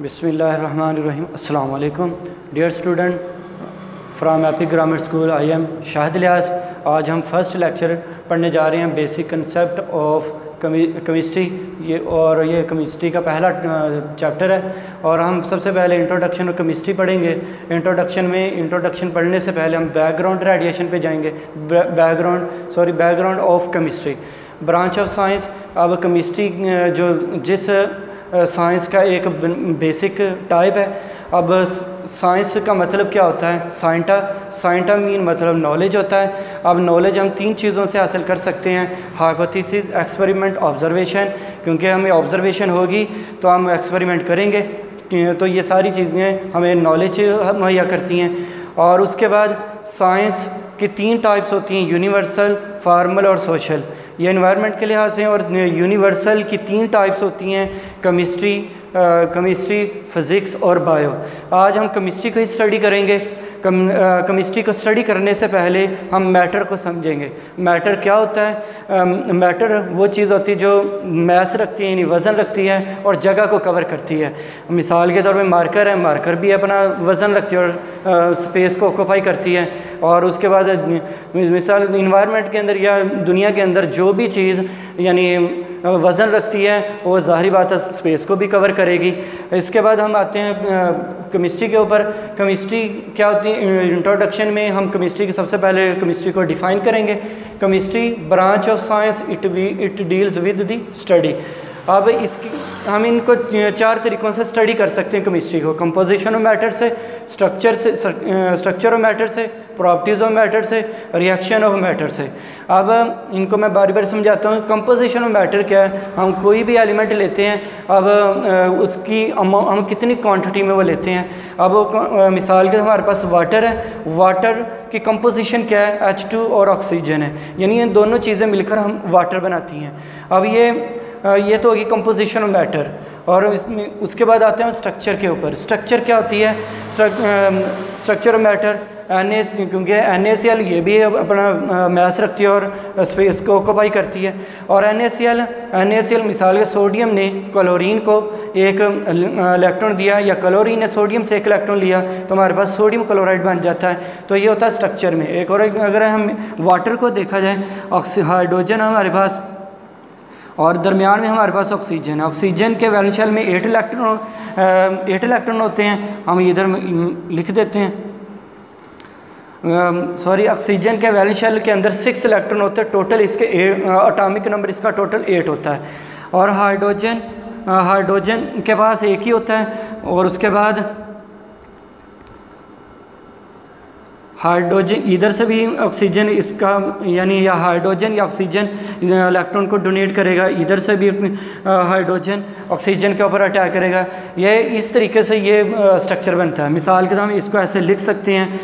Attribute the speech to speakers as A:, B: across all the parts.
A: बिस्मिल्लाहिर्रहमानिर्रहीम। अस्सलाम वालेकुम dear student from epic grammar school. I am Shahid Ilyas. आज हम फर्स्ट लेक्चर पढ़ने जा रहे हैं बेसिक कंसेप्ट ऑफ केमिस्ट्री। ये केमिस्ट्री का पहला चैप्टर है और हम सबसे पहले इंट्रोडक्शन ऑफ केमिस्ट्री पढ़ेंगे। इंट्रोडक्शन पढ़ने से पहले हम बैकग्राउंड रेडिएशन पे जाएंगे। Background of chemistry, branch of science. अब केमिस्ट्री जो जिस साइंस का एक बेसिक टाइप है। अब साइंस का मतलब क्या होता है? साइंटा मीन मतलब नॉलेज होता है। अब नॉलेज हम तीन चीज़ों से हासिल कर सकते हैं: हाइपोथेसिस, एक्सपेरिमेंट, ऑब्जर्वेशन। क्योंकि हमें ऑब्जर्वेशन होगी तो हम एक्सपेरिमेंट करेंगे, तो ये सारी चीज़ें हमें नॉलेज मुहैया करती हैं। और उसके बाद साइंस की तीन टाइप्स होती हैं: यूनिवर्सल, फॉर्मल और सोशल। ये एनवायरनमेंट के लिहाज से। और यूनिवर्सल की तीन टाइप्स होती हैं: केमिस्ट्री, फिज़िक्स और बायो। आज हम केमिस्ट्री को ही स्टडी करेंगे। केमिस्ट्री को स्टडी करने से पहले हम मैटर को समझेंगे। मैटर क्या होता है? मैटर वो चीज़ होती है जो मैस रखती है, यानी वज़न रखती है और जगह को कवर करती है। मिसाल के तौर पे मार्कर है, मार्कर भी अपना वज़न रखती है और स्पेस को ऑक्यूपाई करती है। और उसके बाद मिसाल इन्वायरमेंट के अंदर या दुनिया के अंदर जो भी चीज़ यानी वज़न रखती है वो ज़ाहिरी बात है स्पेस को भी कवर करेगी। इसके बाद हम आते हैं केमिस्ट्री के ऊपर। केमिस्ट्री क्या होती है? इंट्रोडक्शन में हम केमिस्ट्री की सबसे पहले केमिस्ट्री को डिफ़ाइन करेंगे। Chemistry branch of science, it deals with the study. अब इसकी हम इनको चार तरीक़ों से स्टडी कर सकते हैं केमिस्ट्री को: कंपोजिशन ऑफ मैटर से, स्ट्रक्चर ऑफ मैटर से, प्रॉपर्टीज़ ऑफ मैटर से, रिएक्शन ऑफ मैटर से। अब इनको मैं बारी बारी समझाता हूँ। कंपोजिशन ऑफ मैटर क्या है? हम कोई भी एलिमेंट लेते हैं, अब उसकी हम कितनी क्वांटिटी में वो लेते हैं। अब मिसाल के हमारे पास वाटर है, वाटर की कंपोजिशन क्या है? H2 और ऑक्सीजन है, यानी ये दोनों चीज़ें मिलकर हम वाटर बनाती हैं। अब ये तो होगी कंपोजिशन ऑफ मैटर। और इसमें उसके बाद आते हैं स्ट्रक्चर के ऊपर। स्ट्रक्चर क्या होती है? स्ट्रक्चर ऑफ मैटर क्योंकि NaCl ये भी अपना मैस रखती है और स्पेस को ऑक्यूपाई करती है। और NaCl मिसाल के सोडियम ने क्लोरीन को एक इलेक्ट्रॉन दिया या क्लोरीन ने सोडियम से एक इलेक्ट्रॉन लिया तो हमारे पास सोडियम क्लोराइड बन जाता है। तो ये होता है स्ट्रक्चर में। एक और अगर हम वाटर को देखा जाए, हाइड्रोजन हमारे पास और दरमियान में हमारे पास ऑक्सीजन है। ऑक्सीजन के वैलेंस शेल में 8 इलेक्ट्रॉन होते हैं। हम इधर लिख देते हैं, ऑक्सीजन के वैलेंस शेल के अंदर 6 इलेक्ट्रॉन होते हैं। टोटल इसके एटॉमिक नंबर इसका टोटल 8 होता है। और हाइड्रोजन के पास एक ही होता है। और उसके बाद हाइड्रोजन इधर से भी ऑक्सीजन इसका यानी या हाइड्रोजन या ऑक्सीजन इलेक्ट्रॉन को डोनेट करेगा, इधर से भी हाइड्रोजन ऑक्सीजन के ऊपर अटैक करेगा। ये इस तरीके से ये स्ट्रक्चर बनता है। मिसाल के तौर हम इसको ऐसे लिख सकते हैं,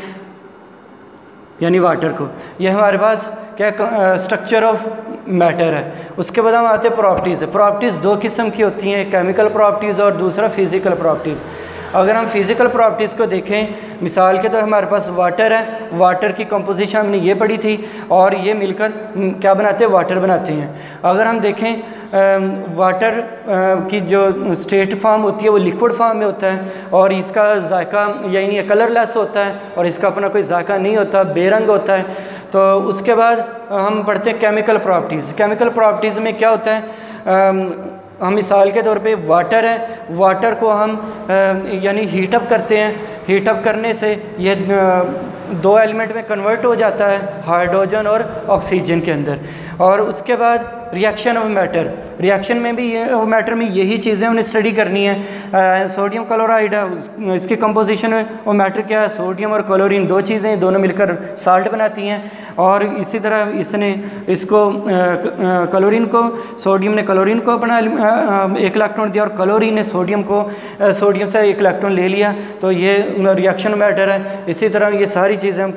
A: यानी वाटर को। ये हमारे पास क्या स्ट्रक्चर ऑफ मैटर है। उसके बाद हम आते हैं प्रॉपर्टीज़। प्रॉपर्टीज़ दो किस्म की होती हैं, केमिकल प्रॉपर्टीज़ और दूसरा फिज़िकल प्रॉपर्टीज़। अगर हम फिज़िकल प्रॉपर्टीज़ को देखें, मिसाल के तौर हमारे पास वाटर है, वाटर की कंपोजिशन हमने ये पढ़ी थी और ये मिलकर क्या बनाते हैं? वाटर बनाते हैं। अगर हम देखें वाटर की जो स्टेट फॉर्म होती है वो लिक्विड फॉर्म में होता है और इसका जायका यानी कलरलेस होता है और इसका अपना कोई जायका नहीं होता, बेरंग होता है। तो उसके बाद हम पढ़ते हैं केमिकल प्रॉपर्टीज़। केमिकल प्रॉपर्टीज़ में क्या होता है? हम मिसाल के तौर पे वाटर है, वाटर को हम यानी हीटअप करते हैं। हीटअप करने से ये दो एलिमेंट में कन्वर्ट हो जाता है, हाइड्रोजन और ऑक्सीजन के अंदर। और उसके बाद रिएक्शन ऑफ मैटर। रिएक्शन में भी मैटर में यही चीज़ें उन्हें स्टडी करनी है। सोडियम क्लोराइड है, इसकी कंपोजिशन और मैटर क्या है? सोडियम और क्लोरीन दो चीज़ें, दोनों मिलकर साल्ट बनाती हैं। और इसी तरह इसने इसको क्लोरीन को, सोडियम ने क्लोरीन को अपना एक इलेक्ट्रॉन दिया और क्लोरीन ने सोडियम से एक इलेक्ट्रॉन ले लिया, तो ये रिएक्शन मैटर है। इसी तरह ये सारी चीज़ें हम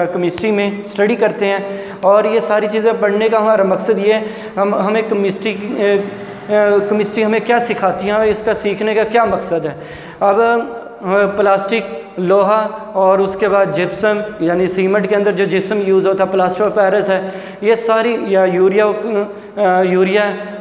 A: केमिस्ट्री में स्टडी करते हैं। और ये सारी चीज़ें पढ़ने का हमारा मकसद ये हमें केमिस्ट्री हमें क्या सिखाती है, इसका सीखने का क्या मकसद है। अब प्लास्टिक, लोहा और उसके बाद जिप्सम यानी सीमेंट के अंदर जो जिप्सम यूज़ होता है, प्लास्टर ऑफ पेरिस है, ये सारी या यूरिया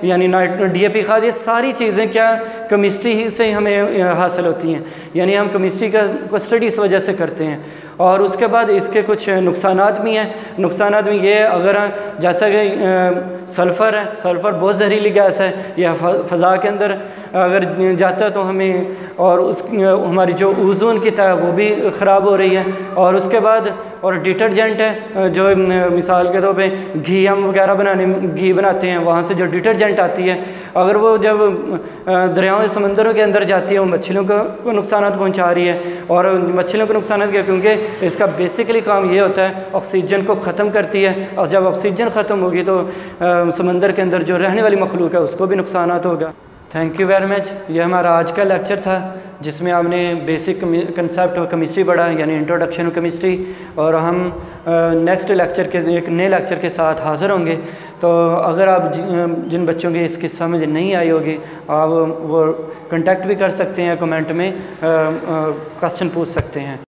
A: यानी DAP खाद, ये सारी चीज़ें क्या केमिस्ट्री ही से ही हमें हासिल होती हैं, यानी हम केमिस्ट्री को स्टडी इस वजह से करते हैं। और उसके बाद इसके कुछ नुकसानात भी हैं। नुकसानात में ये अगर जैसा कि सल्फ़र है, सल्फ़र बहुत जहरीली गैस है, यह फ़ज़ा के अंदर अगर जाता है तो हमें और हमारी जो ओज़ोन की तह वो भी ख़राब हो रही है। और उसके बाद और डिटर्जेंट है, जो मिसाल के तौर पे घी हम वगैरह घी बनाते हैं, वहाँ से जो डिटर्जेंट आती है, अगर वो जब दरियाओं समंदरों के अंदर जाती है वो मछलियों को नुकसान पहुँचा रही है। और मछलियों को नुकसान क्या, क्योंकि इसका बेसिकली काम ये होता है ऑक्सीजन को ख़त्म करती है, और जब ऑक्सीजन ख़त्म होगी तो समंदर के अंदर जो रहने वाली मखलूक है उसको भी नुकसान होगा। Thank you very much. ये हमारा आज का लेक्चर था जिसमें आपने बेसिक कंसेप्ट ऑफ केमिस्ट्री पढ़ा, यानी इंट्रोडक्शन ऑफ केमिस्ट्री। और हम नेक्स्ट लेक्चर के एक नए लेक्चर के साथ हाज़िर होंगे। तो अगर आप जिन बच्चों की इसकी समझ नहीं आई होगी, आप वो कांटेक्ट भी कर सकते हैं, कमेंट में क्वेश्चन पूछ सकते हैं।